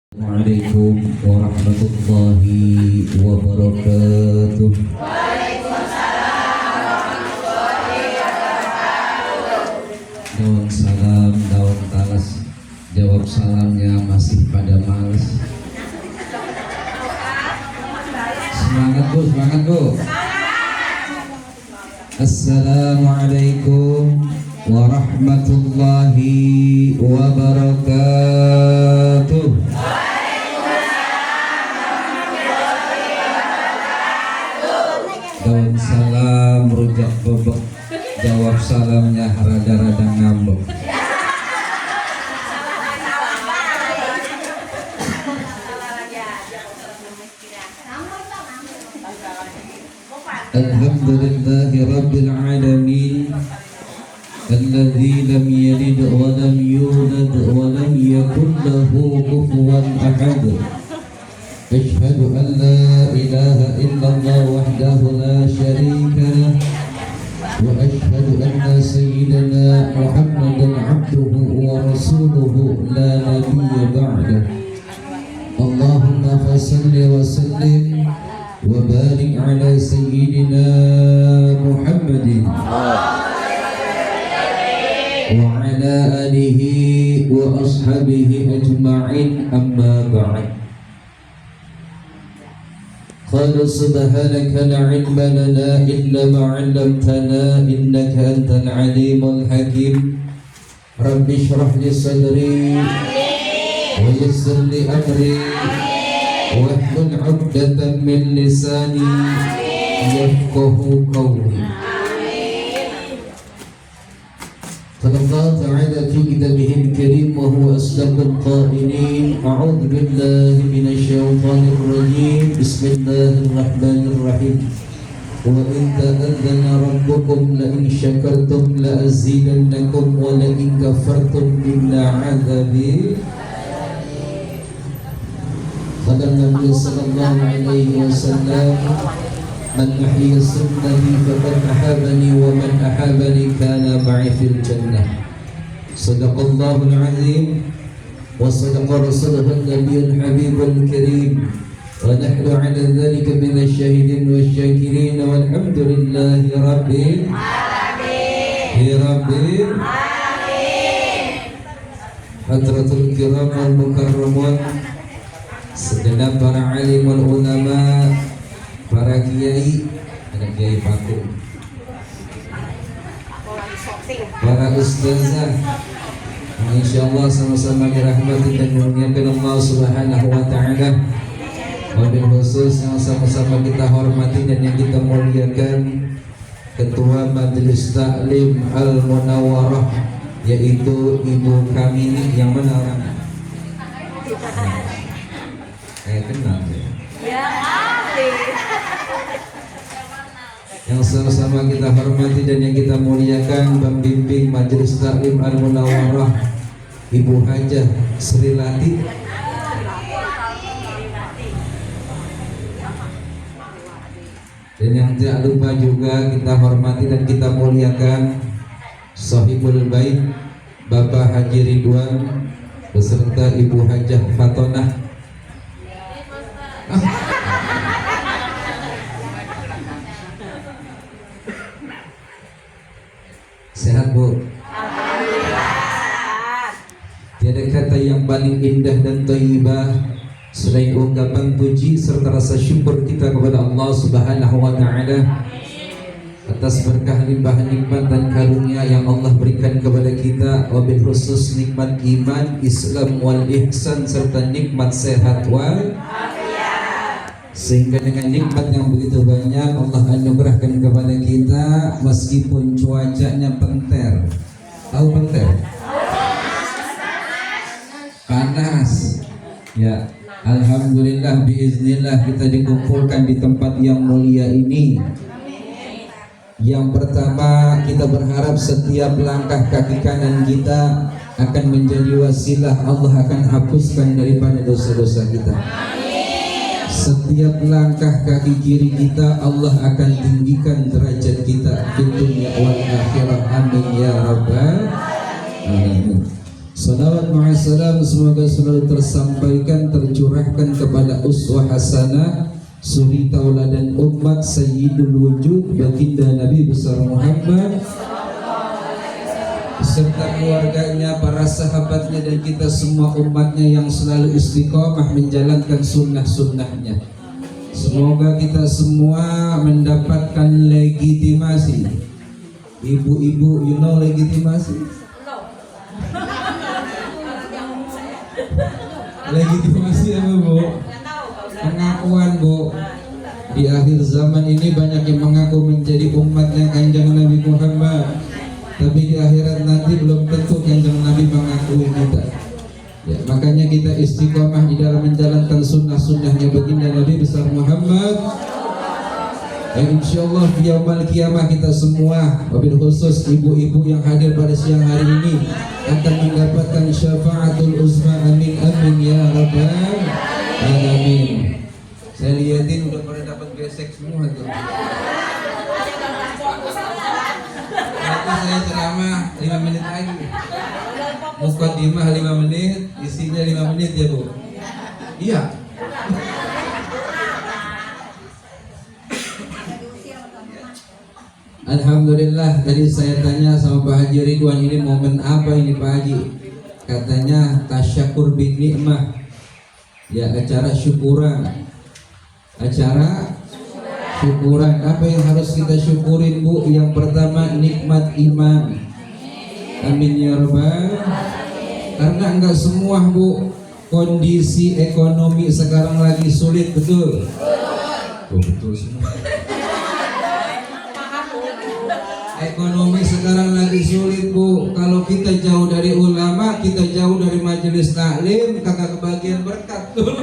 Assalamualaikum warahmatullahi wabarakatuh. Daun salam, daun talas. Jawab salamnya masih pada males. Semangat bu, semangat bu. Assalamualaikum warahmatullahi wabarakatuh. Daun salam rujak bebek, jawab salamnya rada-rada ngambek. Alhamdulillahi rabbil alamin, alladzi lam yalid wa lam yulad wa lam yakul lahu kufuwan ahad. Asyhadu an la ilaha illallah wahdahu la syarika lah wa asyhadu anna sayyidana Muhammadan abduhu wa rasuluhu la nabiyya ba'dah. Allahumma fasalli wa sallim wa barik ala sayyidina Muhammadin wa ala alihi wa ashabihi ajma'in, amma ba'd. قال سبحانك لا علم لنا إلا ما علمتنا إنك أنت العليم الحكيم. رب اشرح لي صدري ويسر لي أمري واحلل عقدة من لساني يفقه قولي. قال الله تعالى في كتابه الكريم وهو أصدق القائلين: أعوذ بالله من الشيطان الرجيم، بسم الله الرحمن الرحيم. وإن تأذن ربكم لئن شكرتم لأزيدنكم ولئن كفرتم إن عذابي. قال النبي صلى الله عليه وسلم: من أحيا سنتي فقد أحبني ومن أحبني كان معي في الجنة. صدق الله العظيم وصدق رسوله النبي الحبيب الكريم، ونحن على ذلك من الشاهدين والشاكرين، والحمد لله رب العالمين. Hadratul kiram wal mukarramun, segenap para alim wal ulama, para kiai, ada kiai paku, para ustazah, insyaallah sama-sama dirahmati dan dimuliakan Allah Subhanahu wa taala. Wabil khusus yang sama-sama kita hormati dan yang kita muliakan Ketua Majelis Taklim Al Munawwarah, yaitu ibu kami yang mana orangnya? Saya kenal ya. Yang sama-sama kita hormati dan yang kita muliakan pembimbing Majelis Taklim Al Munawwarah, Ibu Hajah Sri Lati. Dan yang tidak lupa juga kita hormati dan kita muliakan Sahibul Bait Bapak Haji Ridwan beserta Ibu Hajah Fatonah. Sehat bu? Alhamdulillah. Tiada kata yang paling indah dan thayyibah selain ungkapan puji serta rasa syukur kita kepada Allah Subhanahu wa taala atas berkah limpahan nikmat dan karunia yang Allah berikan kepada kita, wabil khusus nikmat iman, Islam wal ihsan serta nikmat sehat wal afiat. Sehingga dengan nikmat yang begitu banyak Allah anugerahkan kepada kita, meskipun cuacanya penter. Tahu penter? Panas. Ya, alhamdulillah biiznillah kita dikumpulkan di tempat yang mulia ini. Yang pertama, kita berharap setiap langkah kaki kanan kita akan menjadi wasilah Allah akan hapuskan daripada dosa-dosa kita. Setiap langkah kaki kiri kita Allah akan tinggikan derajat kita di dunia wal akhirah. Amin ya rabbal alamin. Salawat ma'assalam semoga selalu tersampaikan, tercurahkan kepada uswah hasanah, suri tauladan umat, sayyidul wujud, baginda Nabi besar Muhammad serta keluarganya, para sahabatnya, dan kita semua umatnya yang selalu istiqomah menjalankan sunnah-sunnahnya. Semoga kita semua mendapatkan legitimasi. Ibu-ibu, you know legitimasi? Legitimasi apa, Bu? Pengakuan, Bu. Di akhir zaman ini banyak yang mengaku menjadi umatnya Kanjeng Nabi Muhammad, tapi di akhirat nanti belum tentu Kanjeng Nabi mengakui kita. Ya, makanya kita istiqomah di dalam menjalankan sunnah-sunnahnya baginda Nabi besar Muhammad. Dan insyaallah di yaumul kiamah kita semua, wabil khusus ibu-ibu yang hadir pada siang hari ini, akan mendapatkan syafaatul uzma. Amin amin ya rabbal alamin. Saya lihatin udah pada dapat gesek semua tuh. Nanti saya ceramah 5 menit lagi. Mukadimah 5 menit, isinya 5 menit ya, Bu. Iya. Alhamdulillah, tadi saya tanya sama Pak Haji Ridwan, ini momen apa ini Pak Haji? Katanya tasyakur bin nikmah. Ya, acara syukuran. Acara syukuran. Apa yang harus kita syukurin, Bu? Yang pertama nikmat iman. Amin ya rabbal. Karena enggak semua, Bu, kondisi ekonomi sekarang lagi sulit, betul? Oh, betul semua. Ekonomi sekarang lagi sulit, Bu. Kalau kita jauh dari ulama, kita jauh dari majelis taklim, kagak kebagian berkat tuh.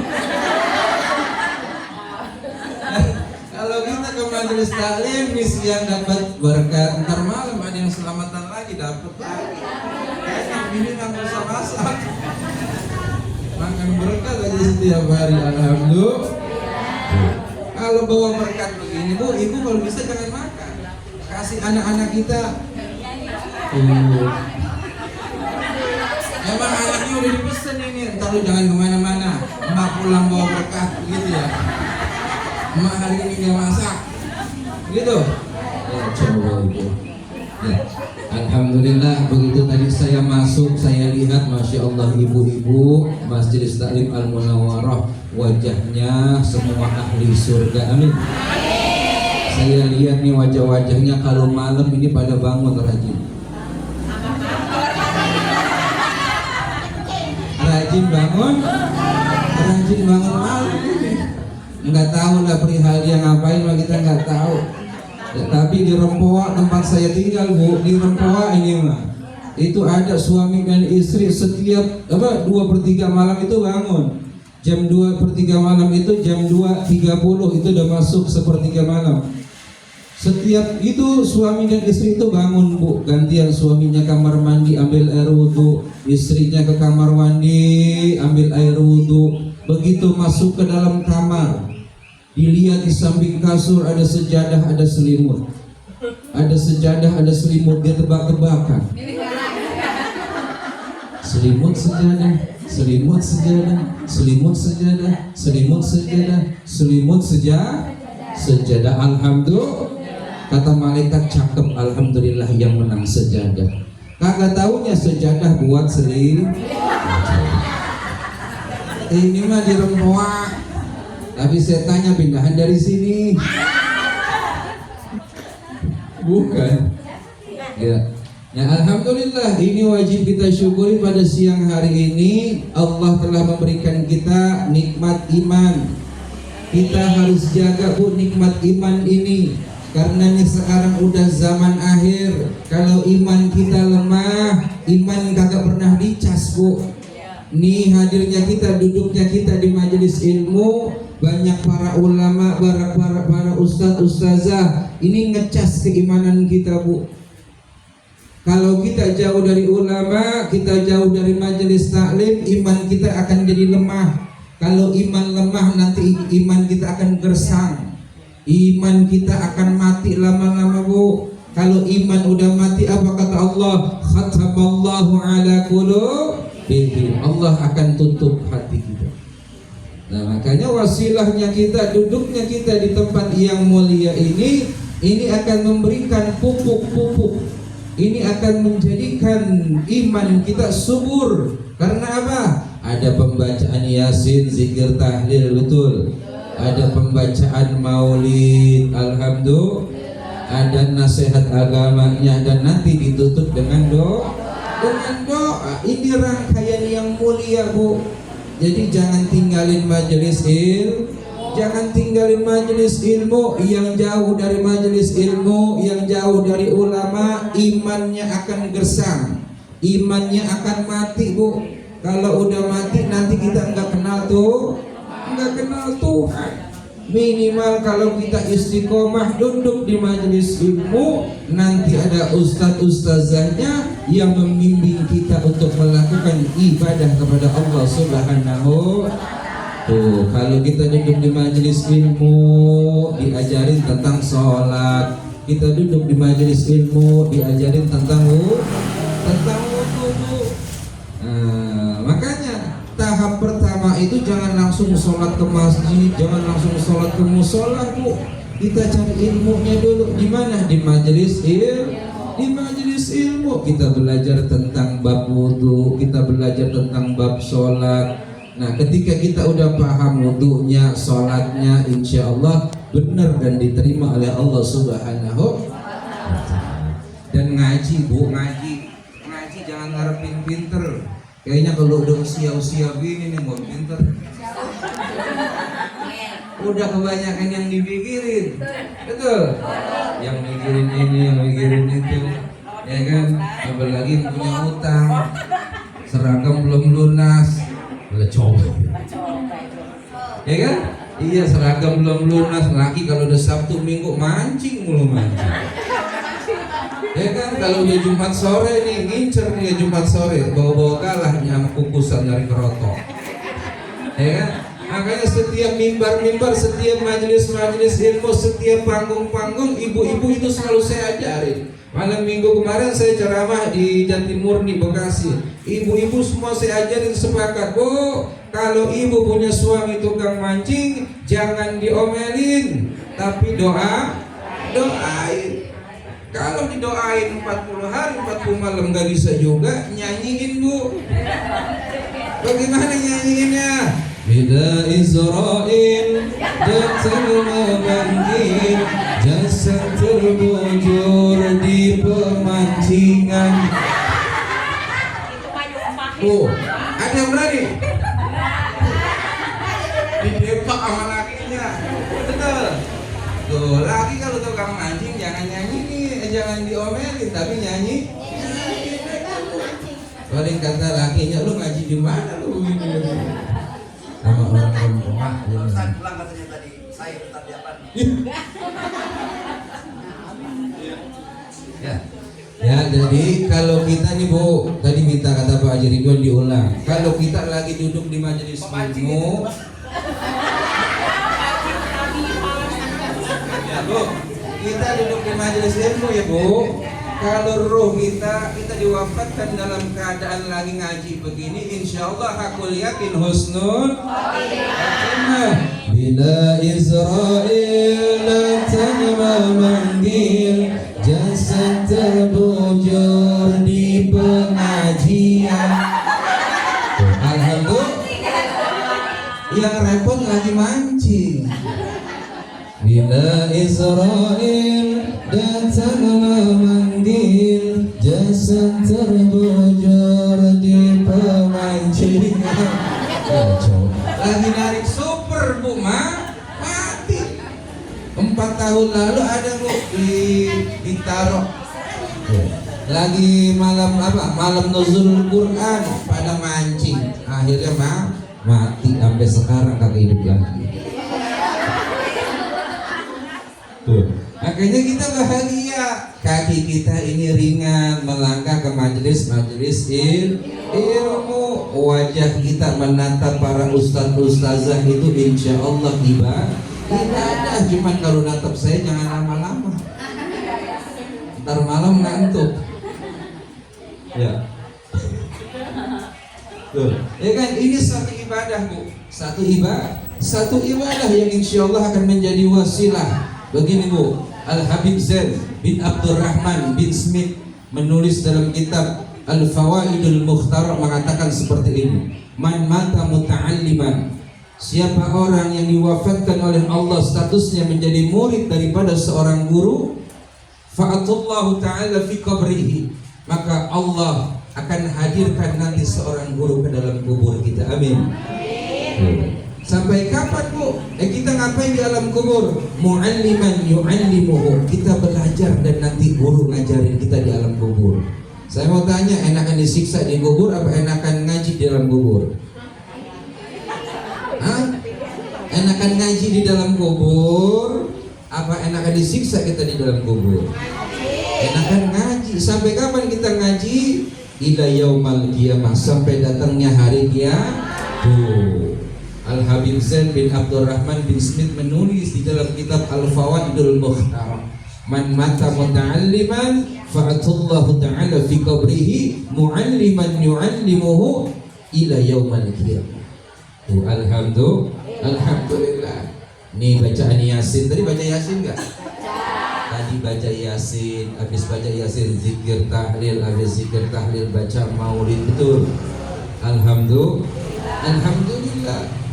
Kalau kita ke majelis taklim, di siang dapat berkat, ntar malam ada yang selamatan lagi, dapat lagi. Ini nggak usah masak, makan berkat aja setiap hari. Alhamdulillah. Kalau bawa berkat begini, Bu, ibu kalau bisa jangan makan, kasih anak-anak kita. Emang anaknya udah dipesan ini, ntar lu jangan kemana-mana, emak pulang bawa berkat, gitu ya. Emak hari ini nggak masak, gitu. Ya coba ibu. Ya. Alhamdulillah, begitu tadi saya masuk, saya lihat, masya Allah, ibu-ibu Majelis Taklim Al Munawwarah, wajahnya semua ahli surga, amin. Saya lihat nih wajah-wajahnya kalau malam ini pada bangun rajin. Rajin bangun malam ini. Nggak tahu lah perihal dia ngapain, lah kita nggak tahu. Ya, tapi di Rempoa tempat saya tinggal, Bu, di Rempoa ini mah itu ada suami dan istri setiap 2/3 malam itu bangun. Jam 2/3 malam itu jam 2.30 itu udah masuk 1/3 malam. Setiap itu suami dan istri itu bangun, Bu, gantian. Suaminya kamar mandi ambil air wudhu, istrinya ke kamar mandi ambil air wudhu. Begitu masuk ke dalam kamar, dilihat di samping kasur ada sejadah, ada selimut. Ada sejadah, ada selimut, dia tebak-tebakan. Selimut sejadah, selimut sejadah, selimut sejadah, selimut sejadah, selimut sejadah. Alhamdulillah. Kata malaikat, cakep, alhamdulillah, yang menang sejadah. Kagak taunya sejadah buat selimut. Ini mah di Rempoa. Tapi saya tanya, pindahan dari sini? Bukan. Ya. Ya, alhamdulillah, ini wajib kita syukuri pada siang hari ini. Allah telah memberikan kita nikmat iman. Kita harus jaga, Bu, nikmat iman ini. Karena ini sekarang udah zaman akhir. Kalau iman kita lemah, iman kagak pernah dicas, Bu. Nih hadirnya kita, duduknya kita di majelis ilmu, banyak para ulama, para ustadz, ustazah, ini ngecas keimanan kita, Bu. Kalau kita jauh dari ulama, kita jauh dari majelis taklim, iman kita akan jadi lemah. Kalau iman lemah, nanti iman kita akan gersang. Iman kita akan mati lama-lama, Bu. Kalau iman udah mati, apa kata Allah? Khatamallahu ala qulub bihim. Allah akan tutup hati kita. Nah, makanya wasilahnya kita, duduknya kita di tempat yang mulia ini akan memberikan pupuk-pupuk. Ini akan menjadikan iman kita subur. Karena apa? Ada pembacaan Yasin, zikir tahlil, betul. Ada pembacaan maulid, alhamdulillah. Ada nasihat agamanya, dan nanti ditutup dengan doa. Ini rangkaian yang mulia, Bu. Jadi jangan tinggalin majelis ilmu, jangan tinggalin majelis ilmu. Yang jauh dari majelis ilmu, yang jauh dari ulama, imannya akan gersang, imannya akan mati, Bu. Kalau udah mati nanti kita nggak kenal Tuhan. Minimal kalau kita istiqomah duduk di majelis ilmu, nanti ada ustaz-ustazahnya yang membimbing kita untuk melakukan ibadah kepada Allah Subhanahu. Tuh, kalau kita duduk di majelis ilmu diajarin tentang sholat, kita duduk di majelis ilmu diajarin tentang wudu. Makanya tahap pertama itu jangan langsung sholat ke masjid, jangan langsung sholat ke musola, Bu. Kita cari ilmunya dulu. Di mana? Di majelis ilmu. Di majelis ilmu kita belajar tentang bab wudu, kita belajar tentang bab sholat. Nah, ketika kita udah paham wudunya, sholatnya, insya Allah benar dan diterima oleh Allah Subhanahu. Dan ngaji, Bu, ngaji jangan ngarepin pinter. Kayaknya kalau udah usia gini nih mau pinter, udah kebanyakan yang dipikirin, betul? Yang mikirin ini, yang mikirin itu, ya kan? Apalagi punya utang, seragam belum lunas, coba, ya kan? Iya, seragam belum lunas, laki kalau udah Sabtu Minggu mancing mulu. Ya kan, kalau udah Jumat sore nih, ngincer nih Jumat sore, bawa-bawa kalah sama kukusan dari kerotok. Ya kan, makanya setiap mimbar-mimbar, setiap majelis-majelis ilmu, setiap panggung-panggung, ibu-ibu itu selalu saya ajarin. Malam minggu kemarin saya ceramah di Jatimurni, Bekasi. Ibu-ibu semua saya ajarin sepakat, Bu, kalau ibu punya suami tukang mancing, jangan diomelin, tapi doain. Kalau didoain 40 hari 40 malam gak bisa juga, nyanyiin, Bu. Bagaimana nyanyiinnya? Bila Israel datang memanggil, jasad terbujur di pemancingan. Oh, ada yang berani? Didepak sama lakinya. Betul. Tuh, laki kalau tukang mancing jangan nyanyi nih, jangan diomelin, tapi nyanyi. Paling kata lakinya, lu ngaji di mana lu ini? Sama orang rumah. Saya pulang katanya tadi, saya tetap di apa? Ya, jadi kalau kita nih, Bu, tadi minta kata Pak Haji Ridwan diulang. Kalau kita lagi duduk di majelis ilmu, Bu, kita duduk di majelis ilmu ya, Bu. Kalau roh kita diwafatkan dalam keadaan lagi ngaji begini, insya Allah aku yakin husnul khatimah. Bila Israel datang memanggil, jasad terbujur di pengajian. Alhamdulillah, yang repot lagi mancing. Bila Israel datang memanggil, jasad terbujur di pemancingan. Lagi narik super, Bu, mati. 4 tahun lalu ada, Bu, ditaruh. Lagi malam nuzul Quran pada mancing. Akhirnya mati sampai sekarang kagak hidup lagi. Tuh. Makanya kita bahagia, kaki kita ini ringan melangkah ke majelis ilmu, wajah kita menatap para ustaz-ustazah itu insya Allah ibadah. Cuman kalau natap saya jangan lama-lama, ntar malam ngantuk. Ya. Tuh, ya kan ini satu ibadah Bu, satu ibadah yang insya Allah akan menjadi wasilah. Begini Bu, Al Habib Zain bin Abdurrahman bin Smith menulis dalam kitab Al Fawaidul Mukhtar mengatakan seperti ini: Man mata muta'alliman, siapa orang yang diwafatkan oleh Allah statusnya menjadi murid daripada seorang guru, fa'atullahu ta'ala fi qabrihi, maka Allah akan hadirkan nanti seorang guru ke dalam kubur kita. Amin. Sampai kapan Bu? Kita ngapain di alam kubur? Mu'alliman yu'allimuhu, kita belajar dan nanti guru ngajarin kita di alam kubur. Saya mau tanya, enakan disiksa di kubur apa enakan ngaji di dalam kubur? Hah? Enakan ngaji di dalam kubur apa enakan disiksa kita di dalam kubur? Enakan ngaji. Sampai kapan kita ngaji? Ila yaumal qiyamah, sampai datangnya hari kiamat. Al Habib Zain bin Abdurrahman bin Smith menulis di dalam kitab Al Fawaidul Mukhtar, man mata muta'alliman fa'atullahu ta'ala fi qabrihi mu'alliman yu'allimuhu ila yaumal qiyamah. Alhamdulillah. Nih bacaan Yasin, tadi baca Yasin enggak? Tadi baca Yasin, habis baca Yasin zikir tahlil, habis zikir tahlil baca maulid, betul. Alhamdulillah.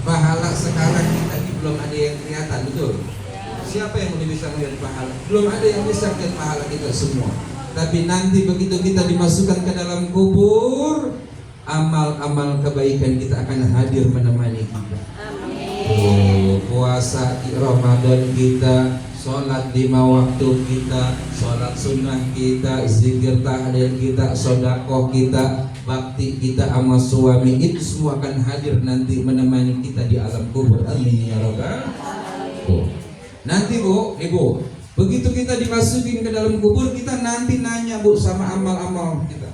Pahala sekarang kita ini belum ada yang kelihatan, betul. Siapa yang bisa melihat pahala? Belum ada yang bisa melihat pahala kita semua. Tapi nanti begitu kita dimasukkan ke dalam kubur, amal-amal kebaikan kita akan hadir menemani kita. Puasa di Ramadan kita, sholat 5 waktu kita, sholat sunnah kita, zikir tahlil kita, sodakoh kita, bakti kita sama suami, itu semua akan hadir nanti menemani kita di alam kubur. Amin ya rabbal. Nanti Bu, Ibu, begitu kita dimasukin ke dalam kubur, kita nanti nanya Bu sama amal-amal kita.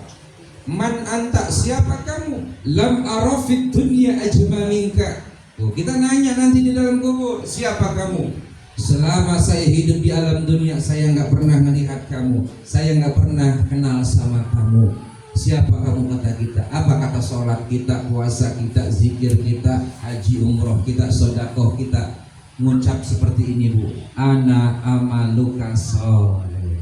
Man anta, siapa kamu? Lam arafid dunya ajma minka. Kita nanya nanti di dalam kubur, siapa kamu? Selama saya hidup di alam dunia, saya nggak pernah melihat kamu, saya nggak pernah kenal sama kamu. Siapa kamu, kata kita? Apa kata sholat kita, puasa kita, zikir kita, haji umroh kita, sodakoh kita? Ngucap seperti ini Bu, ana amaluka soleh,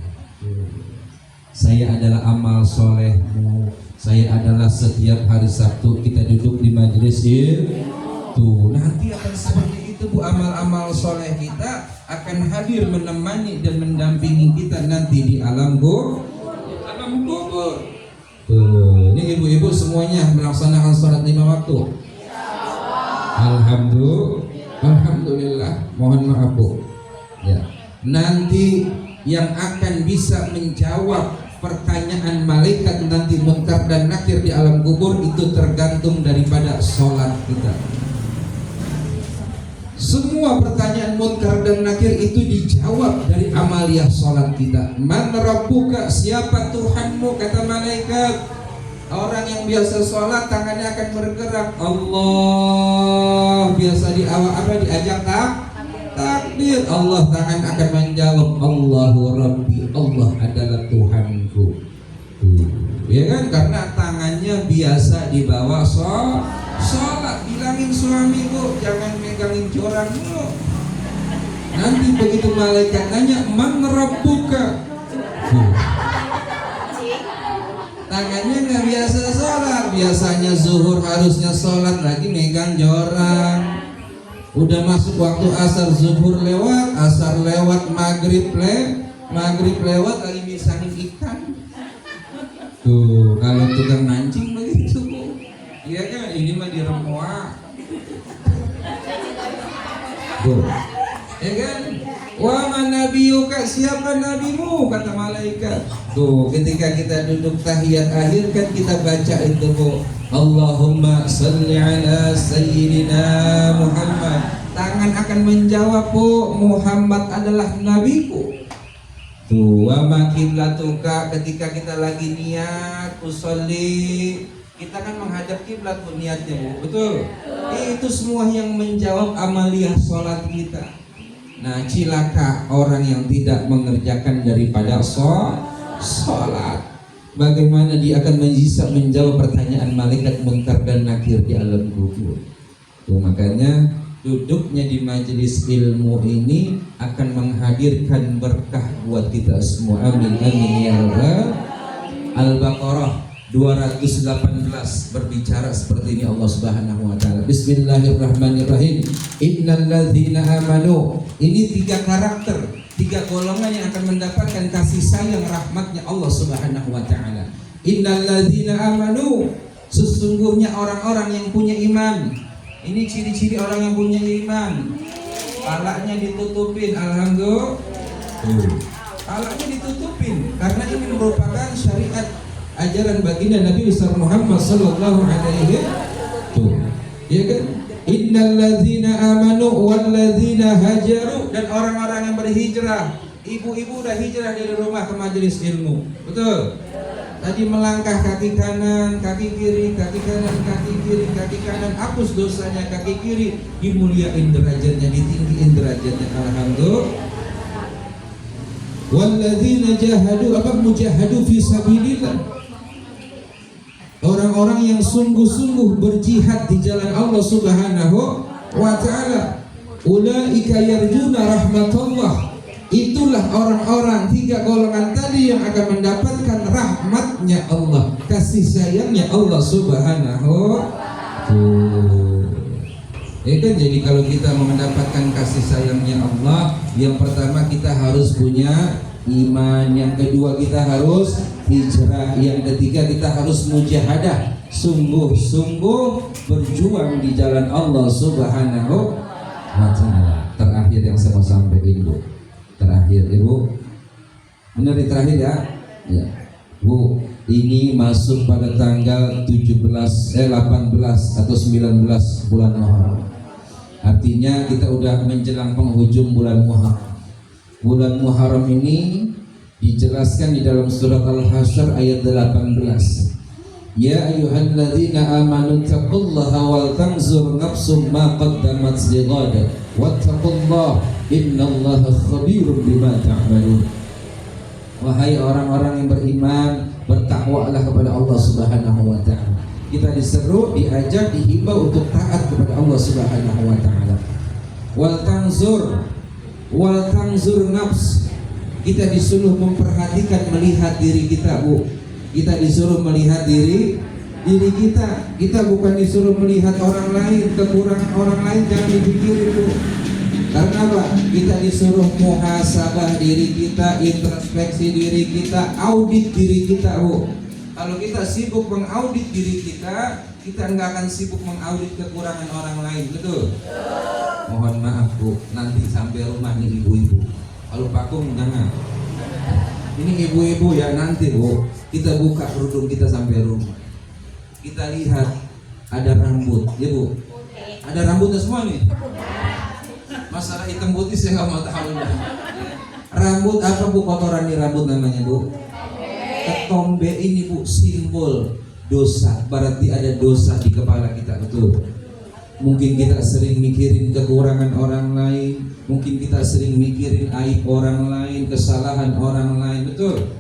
saya adalah amal solehmu. Saya adalah setiap hari Sabtu kita duduk di majelis itu. Nanti akan seperti itu Bu, amal-amal soleh kita akan hadir menemani dan mendampingi kita nanti di alam kubur. Ini ibu-ibu semuanya melaksanakan sholat 5 waktu. Alhamdulillah. Mohon maaf Bu. Ya. Nanti yang akan bisa menjawab pertanyaan malaikat nanti Munkar dan Nakir di alam kubur itu tergantung daripada sholat kita. Semua pertanyaan Munkar dan Nakir itu dijawab dari amaliyah sholat kita. Man rabbuka, siapa Tuhanmu, kata malaikat. Orang yang biasa sholat tangannya akan bergerak, Allah. Biasa di awal apa diajak takbir, Allah tangan akan menjawab, Allahu Rabbi, Allah adalah Tuhanku. Ya kan, karena tangannya biasa dibawa sholat. Bilangin suami Bu, jangan megangin joranmu. Nanti begitu malaikat nanya, man rabbuka, tangannya nggak biasa sholat. Biasanya zuhur harusnya sholat, lagi megang joran. Udah masuk waktu asar, zuhur lewat, asar lewat, maghrib lewat, lagi misahin ikan. Tuh, kalau tukang mancing begitu Bu. Iya kan, ini mah di remua. Tuh, ya kan? Wa man nabiyuka, siapa nabimu, kata malaikat. Tuh, ketika kita duduk tahiyat akhir kan kita baca itu Bu, Allahumma salli ala sayyidina Muhammad. Tangan akan menjawab Bu, Muhammad adalah nabiku. Tuh, wa ma qiblatuka, ketika kita lagi niat usolli, kita kan menghadap kiblat Bu niatnya Bu, betul? Itu semua yang menjawab amaliyah sholat kita. Nah, cilaka orang yang tidak mengerjakan daripada sholat. bagaimana dia akan bisa menjawab pertanyaan malaikat munkar dan nakir di alam kubur. Tuh, makanya duduknya di majelis ilmu ini akan menghadirkan berkah buat kita semua. Amin amin ya rabbal. Al-Baqarah 218 berbicara seperti ini Allah Subhanahu wa taala. Bismillahirrahmanirrahim. Innalladzina amanu. Ini 3 karakter, 3 golongan yang akan mendapatkan kasih sayang rahmatnya Allah Subhanahu wa taala. Innalladzina amanu, sesungguhnya orang-orang yang punya iman. Ini ciri-ciri orang yang punya iman. Palanya ditutupin, alhamdulillah. Palanya ditutupin karena ini merupakan syariat ajaran baginda Nabi besar Muhammad sallallahu alaihi wasallam. Ya kan? Innalladzina amanu walladzina hajaru, dan orang-orang yang berhijrah. Ibu-ibu udah hijrah dari rumah ke majelis ilmu. Betul? Tadi melangkah kaki kanan, kaki kiri, kaki kanan, kaki kiri, kaki kanan, hapus dosanya kaki kiri, dimuliain derajatnya, ditinggiin derajatnya. Alhamdulillah. Walladzina jahadu, mujahadu fi sabilillah. Orang-orang yang sungguh-sungguh berjihad di jalan Allah Subhanahu wa taala. Ulaika yarjuna rahmatullah. Itulah orang-orang 3 golongan tadi yang akan mendapatkan rahmatnya Allah, kasih sayangnya Allah Subhanahu wa taala. Ya kan, jadi kalau kita mau mendapatkan kasih sayangnya Allah, yang pertama kita harus punya iman, yang kedua kita harus hijrah, yang ketiga kita harus mujahadah, sungguh-sungguh berjuang di jalan Allah Subhanahu wa taala. Terakhir yang saya mau sampaikan, Bu. Terakhir, Ibu. Benar terakhir ya? Ya. Bu, ini masuk pada tanggal 18 atau 19 bulan Muharram. Artinya kita udah menjelang penghujung bulan Muharram. Bulan Muharram ini dijelaskan di dalam surat Al-Hasyr ayat 18. Ya ayyuhalladzina amanu taqullaha wal tanzur nafsum ma qaddamat lighad wattaqullaha innallaha khabirum bima ta'malun. Wahai orang-orang yang beriman, bertakwalah kepada Allah Subhanahu wa taala. Kita diseru, diajak, dihimbau untuk taat kepada Allah Subhanahu wa taala. Wal tanzur nafs. Kita disuruh memperhatikan, melihat diri kita, Bu. Kita disuruh melihat diri kita. Kita bukan disuruh melihat orang lain, kekurangan orang lain jangan dipikirin, Bu. Karena apa? Kita disuruh muhasabah diri kita, introspeksi diri kita, audit diri kita, Bu. Kalau kita sibuk mengaudit diri kita nggak akan sibuk mengaudit kekurangan orang lain, betul? Mohon maaf, Bu, nanti sampai rumah nih ibu-ibu. Kalau pakung jangan. Ini ibu-ibu ya, nanti, Bu, kita buka kerudung kita sampai rumah. Kita lihat ada rambut, ya, Bu. Ada rambutnya semua nih. Masalah hitam putih saya nggak mau tahu. Rambut apa, Bu? Kotoran di rambut namanya, Bu. Ketombe ini, Bu, simbol dosa. Berarti ada dosa di kepala kita, betul? Mungkin kita sering mikirin kekurangan orang lain, mungkin kita sering mikirin aib orang lain, kesalahan orang lain, betul?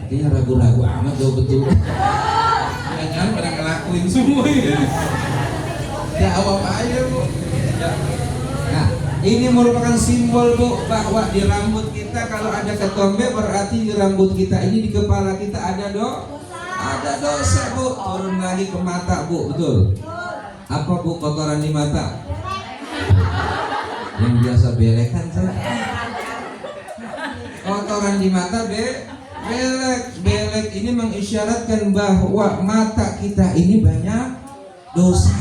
Kayaknya ragu-ragu amat, tuh, betul? Jangan pada ngelakuin semua ya. Ya apa aja, Bu. Ya. Nah, ini merupakan simbol, Bu, bahwa di rambut kita kalau ada ketombe berarti di rambut kita ini, di kepala kita ada dosa, Bu. Turun lagi ke mata, Bu, betul? Apa, Bu, kotoran di mata? Yang biasa belekan saya. Kotoran di mata belek ini mengisyaratkan bahwa mata kita ini banyak dosa.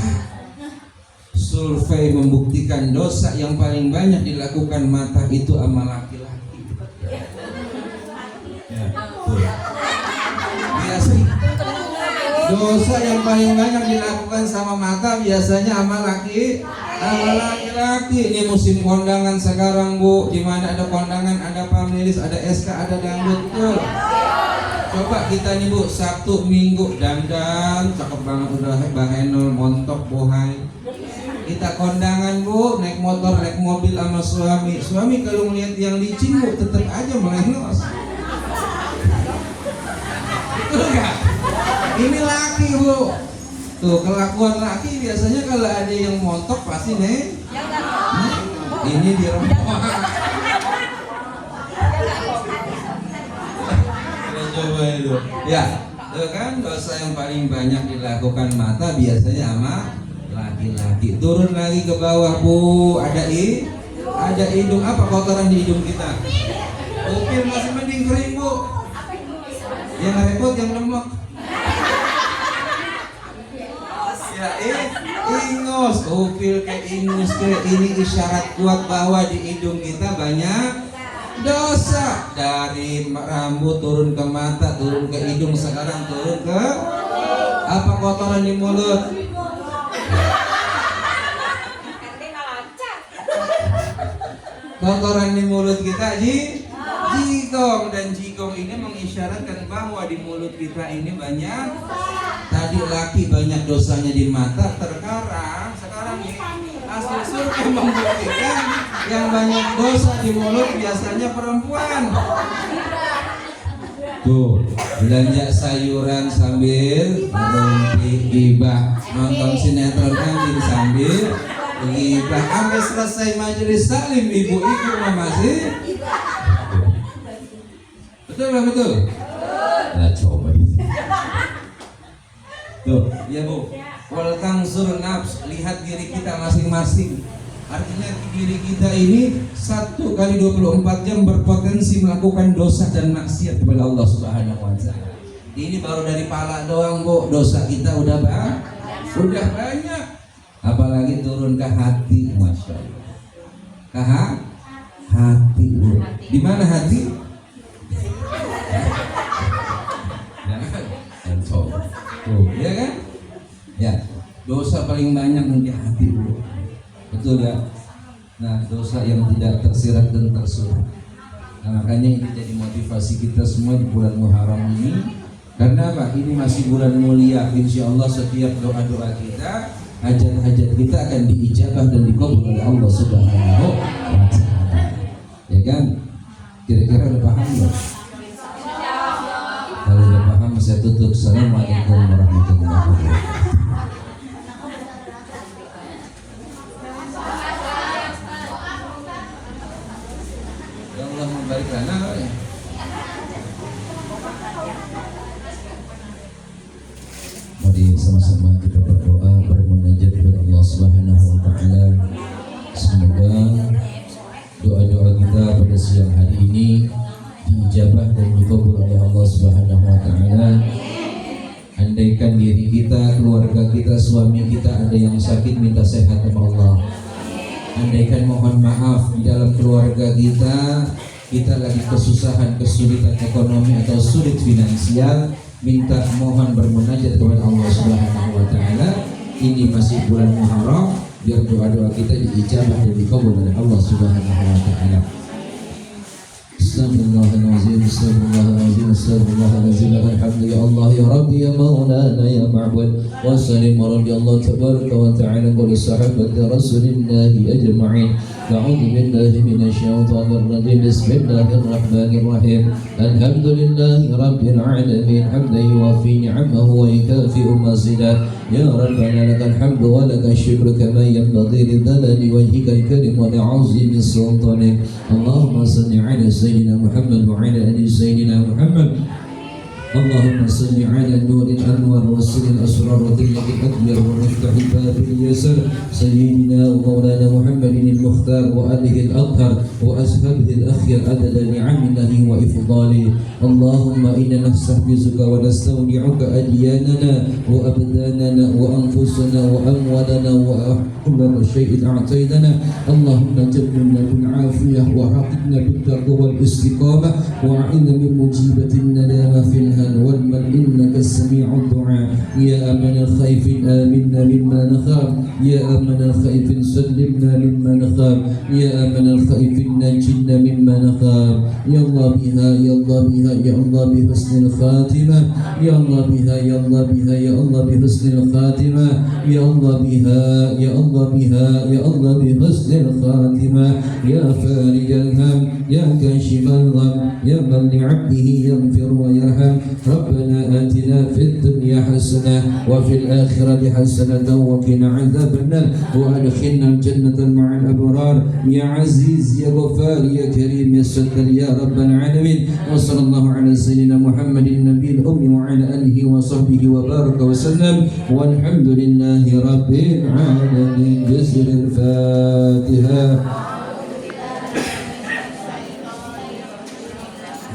Survei membuktikan dosa yang paling banyak dilakukan mata itu sama laki-laki. Ya, biasanya dosa yang paling banyak dilakukan sama mata biasanya sama laki-laki. Ini musim kondangan sekarang, Bu. Di mana ada kondangan, ada pamilis, ada SK, ada dangdut, betul. Coba kita nih, Bu, Sabtu Minggu dandan cakep banget, udah bahenol montok bohai. Kita kondangan, Bu, naik motor, naik mobil sama suami. Suami kalau melihat yang licin, Bu, tetap aja melengos. Betul nggak? Ini laki bu. Tuh kelakuan laki biasanya kalau ada yang montok pasti nih. Ini dirempah. Coba itu. Ya, itu kan dosa yang paling banyak dilakukan mata biasanya sama laki-laki. Turun lagi ke bawah bu. Ada hidung. Apa kotoran di hidung kita? Upil masih mending kering bu. Yang repot yang lemak. Ya ingus. Upil ke ingus ke ini isyarat kuat bahwa di hidung kita banyak dosa. Dari rambut turun ke mata, turun ke hidung, sekarang turun ke apa kotoran di mulut. Kotoran di mulut kita jigong, dan jigong ini mengisyaratkan bahwa di mulut kita ini banyak. Tadi laki banyak dosanya di mata, sekarang ini asli survei membuktikan yang banyak dosa di mulut biasanya perempuan. Tuh, belanja sayuran sambil merumpi gibah, nonton sinetron anjing sambil gibah, sampai selesai majelis taklim ibu-ibu masih. Betul nggak betul? Nah coba itu. Tuh, ya bu. Wal tangsur nafs, lihat diri kita masing-masing. Artinya diri kita ini 1 kali 24 jam berpotensi melakukan dosa dan maksiat kepada Allah Subhanahu wa taala. Ini baru dari pala doang bu, dosa kita udah banyak. Apalagi turun ke hati, masya Allah. Ke hati bu. Di mana hati? Tuh, ya kan? Ya, dosa paling banyak di hati bu. Betul ya? Nah, dosa yang tidak tersirat dan tersurat. Nah, makanya ini jadi motivasi kita semua di bulan Muharram ini. Karena apa? Ini masih bulan mulia. Insya Allah setiap doa-doa kita, hajat-hajat kita akan diijabah dan dikabul oleh Allah Subhanahu wa taala. Ya kan? Kira-kira udah paham belum? Kalau udah paham saya tutup. Assalamualaikum warahmatullahi wabarakatuh. Ya Allah membarik lana ya. Mari sama-sama kita berdoa, bermunajat kepada Allah Subhanahu wa taala. Semoga doa-doa kita pada siang hari ini diijabah dan dikabul oleh Allah Subhanahu wa taala. Andaikan diri kita, keluarga kita, suami kita ada yang sakit, minta sehat sama Allah. Andaikan mohon maaf di dalam keluarga kita lagi kesusahan, kesulitan ekonomi atau sulit finansial, minta mohon bermunajat kepada Allah Subhanahu wa taala. Ini masih bulan Muharram, biar doa-doa kita diijabah dan dikabul oleh Allah Subhanahu wa taala. Astagfirullahaladzim, astagfirullahaladzim, astagfirullahaladzim. Alhamdulillah ya Allah ya Rabbi ya Maulana ya Ma'bud. Wa sallim radiyallahu tabaraka wa ta'ala wa li sahabati Rasulillahi ajma'in. A'udzu billahi minasy syaithanir rajim. Bismillahirrahmanirrahim. Alhamdulillahi rabbil alamin. Hamdan yuwafi ni'amahu wa yukafi'u mazidah. Ya Rabbana lakal hamdu wa lakal syukru kama yanbaghi li dhalali wajhikal karim wa li'azimi sultanik. Allahumma salli ala Sayyidina Muhammad wa ala ali Sayyidina Muhammad. اللهم صل على نور الأنوار وسر الأسرار وتلك الأكبر ومفتاح باب اليسر سيدنا ومولانا محمد المختار وآله الأطهر وأصحابه الأخيار عدد نعم الله وإفضاله. اللهم إنا نستحفظك ونستودعك أدياننا وأبداننا وأنفسنا وأموالنا وكل شيء أعطيتنا. اللهم تمنا بالعافية وحققنا بالتقوى والاستقامة وأعنا من مجيبة الندامة في الهدى والمن إنك السميع الدعاء. يا أمن الخيف آمنا مما نخاف. يا أمن الخيف سلمنا مما نخاف. نخاف يا أمن الخائفين نجنا مما نخاف يا الله بها يا الله بها يا الله بحسن الخاتمة يا الله بها يا الله بها يا الله بحسن الخاتمة يا الله بها يا الله بها يا الله بحسن الخاتمة يا فارج الهم يا كاشف الغم يا من لعبده يغفر ويرحم ربنا آتنا في الدنيا حسنة وفي الآخرة حسنة وقنا عذاب النار وأدخلنا الجنة مع الأبرار يا عزيز يا غفار يا كريم يا ستر يا رب العالمين وصلى الله على سيدنا محمد النبي الأمي وعلى آله وصحبه وبارك وسلم والحمد لله رب العالمين بسر الفاتحة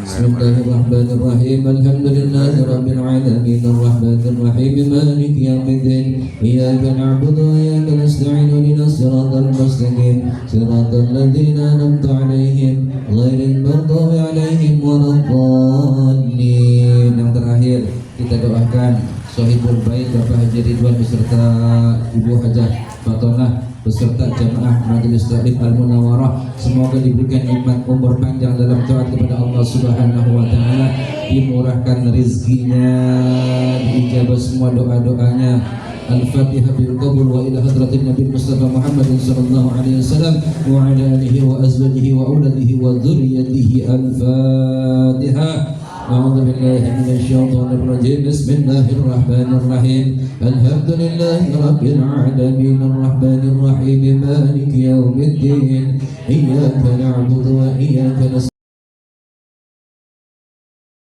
بسم الله الرحمن الرحيم الحمد لله رب العالمين الرحمن الرحيم مالك يوم الدين إياك نعبد وإياك نستعين اهدنا الصراط المستقيم صراط الذين أنعمت عليهم غير المغضوب عليهم ولا الضالين. Yang terakhir kita doakan Sohibul Bait Bapak Haji Ridwan beserta Ibu Hajah Fatonah beserta jamaah Majelis Taklim Al-Munawwarah, semoga diberikan nikmat umur panjang dalam taat kepada Allah Subhanahu wa taala, dimurahkan rezekinya, diijabah semua doa-doanya. Al-Fatihah bil qabul wa ila hadratin Nabi Mustafa Muhammad sallallahu alaihi wasallam wa ala alihi wa azwajihi wa auladihi wa dzurriyyatihi. Al-Fatihah. أعوذ بالله من الشيطان الرجيم بسم الله الرحمن الرحيم الحمد لله رب العالمين الرحمن الرحيم مالك يوم الدين إياك نعبد وإياك نستعين